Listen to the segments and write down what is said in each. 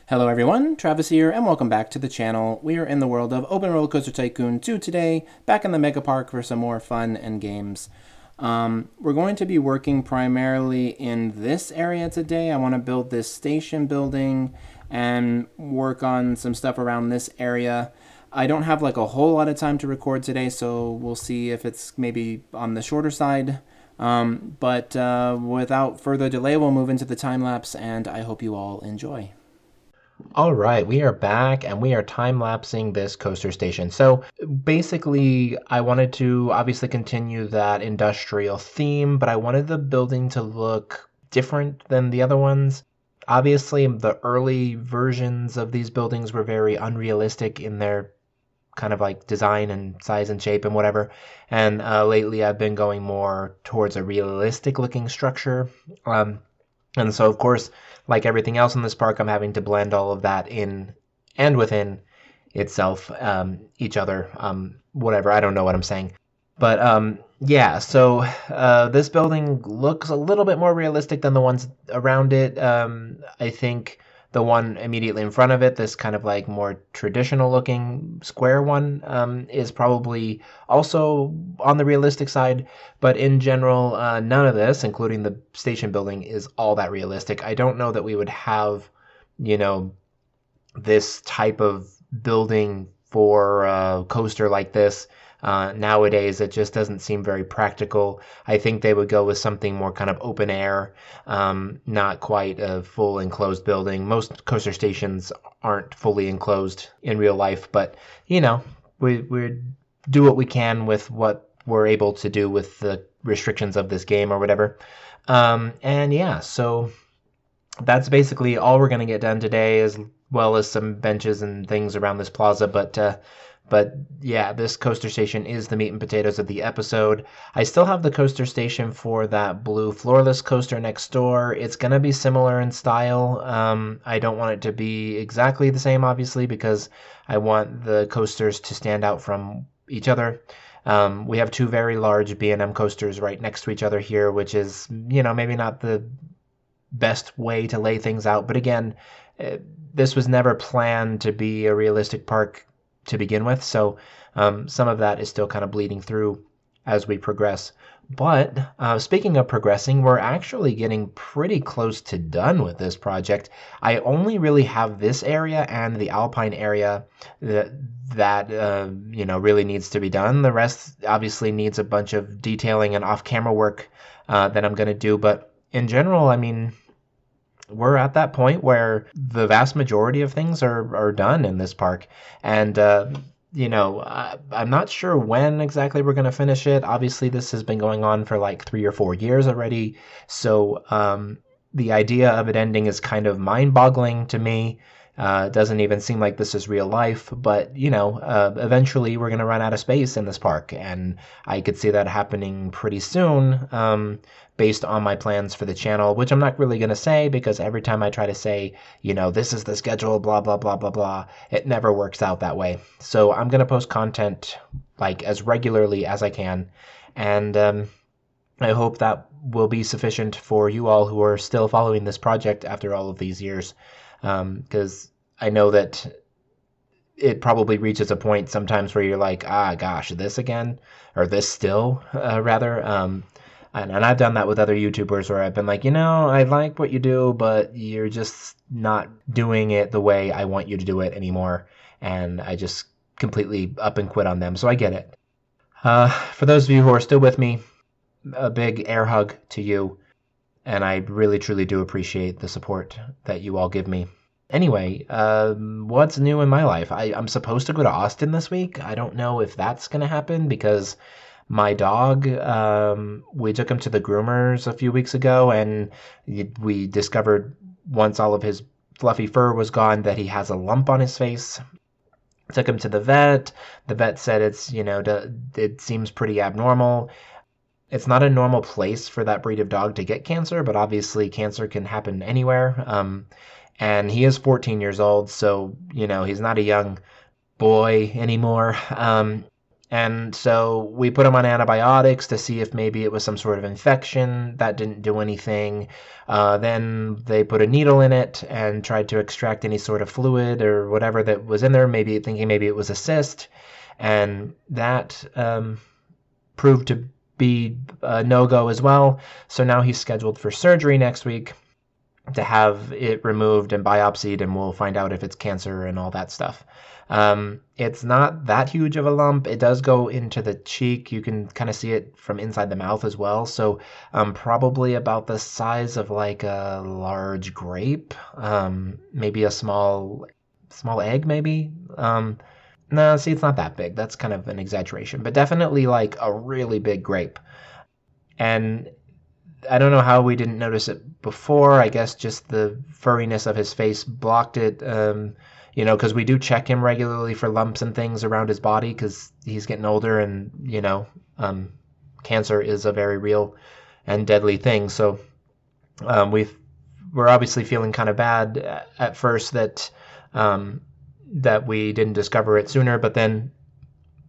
Hello everyone, Travis here, and welcome back to the channel. We are in the world of Open Roller Coaster Tycoon 2 today, back in the Mega Park for some more fun and games. We're going to be working primarily in this area today. I want to build this station building and work on some stuff around this area. I don't have like a whole lot of time to record today, so we'll see if it's maybe on the shorter side. But without further delay, we'll move into the time lapse, and I hope you all enjoy. All right, we are back and we are time-lapsing this coaster station. So basically, I wanted to obviously continue that industrial theme, but I wanted the building to look different than the other ones. Obviously, the early versions of these buildings were very unrealistic in their kind of like design and size and shape and whatever. And lately, I've been going more towards a realistic looking structure. And so, of course, like everything else in this park, I'm having to blend all of that in and within itself, each other, whatever. I don't know what I'm saying. But yeah, so this building looks a little bit more realistic than the ones around it. I think the one immediately in front of it, this kind of like more traditional looking square one, is probably also on the realistic side. But in general, none of this, including the station building, is all that realistic. I don't know that we would have, you know, this type of building for a coaster like this. Nowadays, it just doesn't seem very practical. I think they would go with something more kind of open air, not quite a full enclosed building. Most coaster stations aren't fully enclosed in real life, but you know, we do what we can with what we're able to do with the restrictions of this game or whatever. And yeah, so that's basically all we're going to get done today, as well as some benches and things around this plaza. But yeah, this coaster station is the meat and potatoes of the episode. I still have the coaster station for that blue floorless coaster next door. It's going to be similar in style. I don't want it to be exactly the same, obviously, because I want the coasters to stand out from each other. We have two very large B&M coasters right next to each other here, which is, you know, maybe not the best way to lay things out. But again, this was never planned to be a realistic park to begin with, so some of that is still kind of bleeding through as we progress. But speaking of progressing, we're actually getting pretty close to done with this project. I only really have this area and the Alpine area that you know, really needs to be done. The rest obviously needs a bunch of detailing and off-camera work that I'm going to do. But in general, I mean, we're at that point where the vast majority of things are done in this park. And, you know, I'm not sure when exactly we're going to finish it. Obviously, this has been going on for like 3 or 4 years already. So the idea of it ending is kind of mind-boggling to me. It doesn't even seem like this is real life, but you know, eventually we're going to run out of space in this park, and I could see that happening pretty soon, based on my plans for the channel, which I'm not really going to say, because every time I try to say, you know, this is the schedule, blah, blah, blah, blah, blah, it never works out that way. So I'm going to post content like as regularly as I can, and I hope that will be sufficient for you all who are still following this project after all of these years. Because I know that it probably reaches a point sometimes where you're like, ah, gosh, this again, or this still, rather. And I've done that with other YouTubers where I've been like, you know, I like what you do, but you're just not doing it the way I want you to do it anymore. And I just completely up and quit on them. So I get it. For those of you who are still with me, a big air hug to you. And I really, truly do appreciate the support that you all give me. Anyway, what's new in my life? I'm supposed to go to Austin this week. I don't know if that's going to happen because my dog, we took him to the groomers a few weeks ago, and we discovered once all of his fluffy fur was gone that he has a lump on his face. Took him to the vet. The vet said it's, you know, it seems pretty abnormal. It's not a normal place for that breed of dog to get cancer, but obviously cancer can happen anywhere. And he is 14 years old, so, you know, he's not a young boy anymore. And so we put him on antibiotics to see if maybe it was some sort of infection. That didn't do anything. Then they put a needle in it and tried to extract any sort of fluid or whatever that was in there, maybe thinking maybe it was a cyst. And that proved to be a no-go as well. So now he's scheduled for surgery next week to have it removed and biopsied, and we'll find out if it's cancer and all that stuff. It's not that huge of a lump. It does go into the cheek. You can kind of see it from inside the mouth as well. So probably about the size of like a large grape, maybe a small egg, maybe. No, see, it's not that big. That's kind of an exaggeration, but definitely like a really big grape. And I don't know how we didn't notice it before. I guess just the furriness of his face blocked it. Because we do check him regularly for lumps and things around his body because he's getting older, and cancer is a very real and deadly thing. So we're obviously feeling kind of bad at first that that we didn't discover it sooner, but then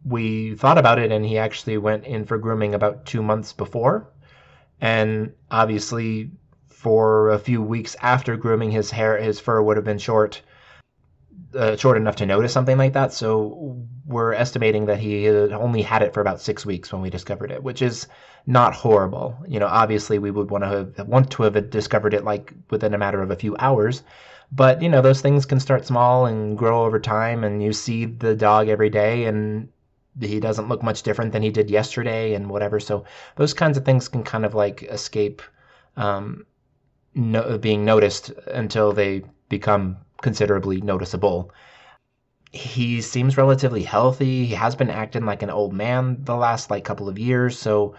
we thought about it, and he actually went in for grooming about 2 months before. And obviously, for a few weeks after grooming, his fur would have been short enough to notice something like that. So we're estimating that he had only had it for about 6 weeks when we discovered it, which is not horrible. Obviously we would want to have discovered it like within a matter of a few hours. But those things can start small and grow over time, and you see the dog every day, and he doesn't look much different than he did yesterday and whatever. So those kinds of things can kind of like escape being noticed until they become considerably noticeable. He seems relatively healthy. He has been acting like an old man the last like couple of years. So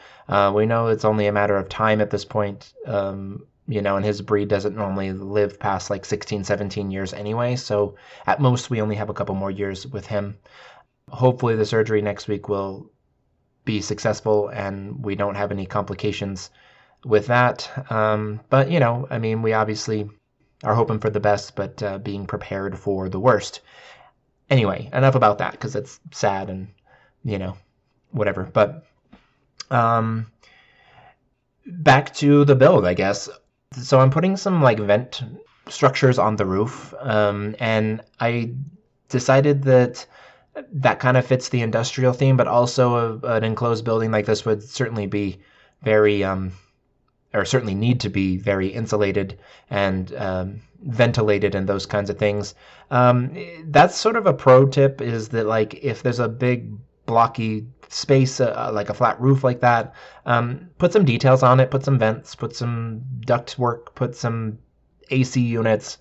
we know it's only a matter of time at this point. And his breed doesn't normally live past like 16, 17 years anyway. So at most we only have a couple more years with him. Hopefully the surgery next week will be successful and we don't have any complications with that. But, we obviously are hoping for the best, but being prepared for the worst. Anyway, enough about that because it's sad and, whatever. But back to the build, I guess. So I'm putting some like vent structures on the roof, and I decided that kind of fits the industrial theme, but also an enclosed building like this would certainly be very, or certainly need to be very insulated and ventilated and those kinds of things. That's sort of a pro tip, is that like if there's a big blocky space, like a flat roof like that, put some details on it, put some vents, put some duct work, put some AC units,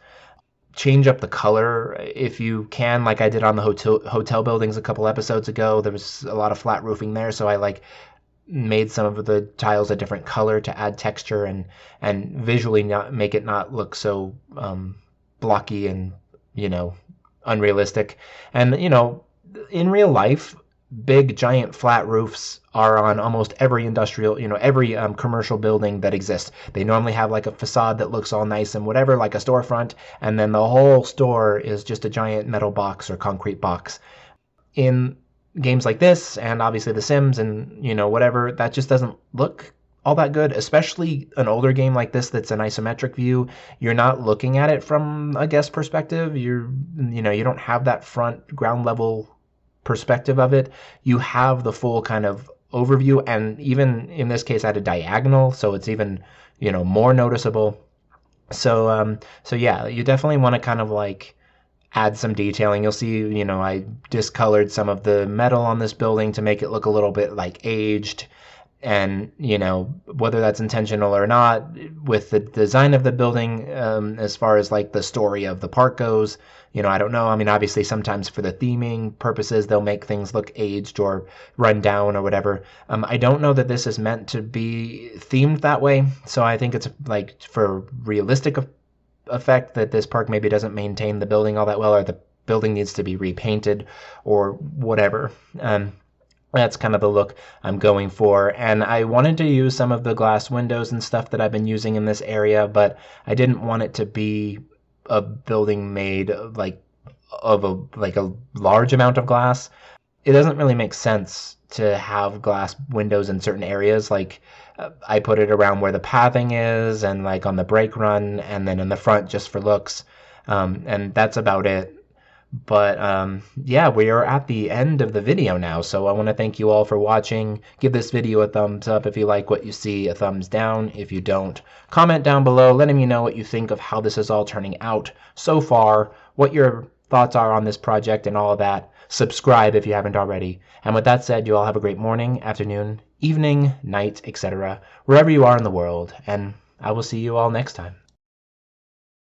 change up the color if you can, like I did on the hotel buildings a couple episodes ago. There was a lot of flat roofing there, so I like made some of the tiles a different color to add texture and visually not make it not look so blocky and unrealistic. And in real life, big giant flat roofs are on almost every industrial, every commercial building that exists. They normally have like a facade that looks all nice and whatever, like a storefront, and then the whole store is just a giant metal box or concrete box. In games like this, and obviously The Sims and whatever, that just doesn't look all that good, especially an older game like this that's an isometric view. You're not looking at it from a guest perspective. You don't have that front ground level perspective of it. You have the full kind of overview, and even in this case at a diagonal, so it's even more noticeable. So yeah, you definitely want to kind of like add some detailing. You'll see, I discolored some of the metal on this building to make it look a little bit like aged. And, whether that's intentional or not, with the design of the building, as far as like the story of the park goes, I don't know. I mean, obviously sometimes for the theming purposes, they'll make things look aged or run down or whatever. I don't know that this is meant to be themed that way. So I think it's like for realistic effect that this park maybe doesn't maintain the building all that well, or the building needs to be repainted or whatever. That's kind of the look I'm going for. And I wanted to use some of the glass windows and stuff that I've been using in this area, but I didn't want it to be a building made like of a large amount of glass. it doesn't really make sense to have glass windows in certain areas. Like I put it around where the pathing is, and like on the brake run, and then in the front just for looks, and that's about it. But yeah, we are at the end of the video now, so I want to thank you all for watching. Give this video a thumbs up if you like what you see, a thumbs down if you don't. Comment down below letting me know what you think of how this is all turning out so far, what your thoughts are on this project and all of that. Subscribe if you haven't already. And with that said, you all have a great morning, afternoon, evening, night, etc., wherever you are in the world, and I will see you all next time.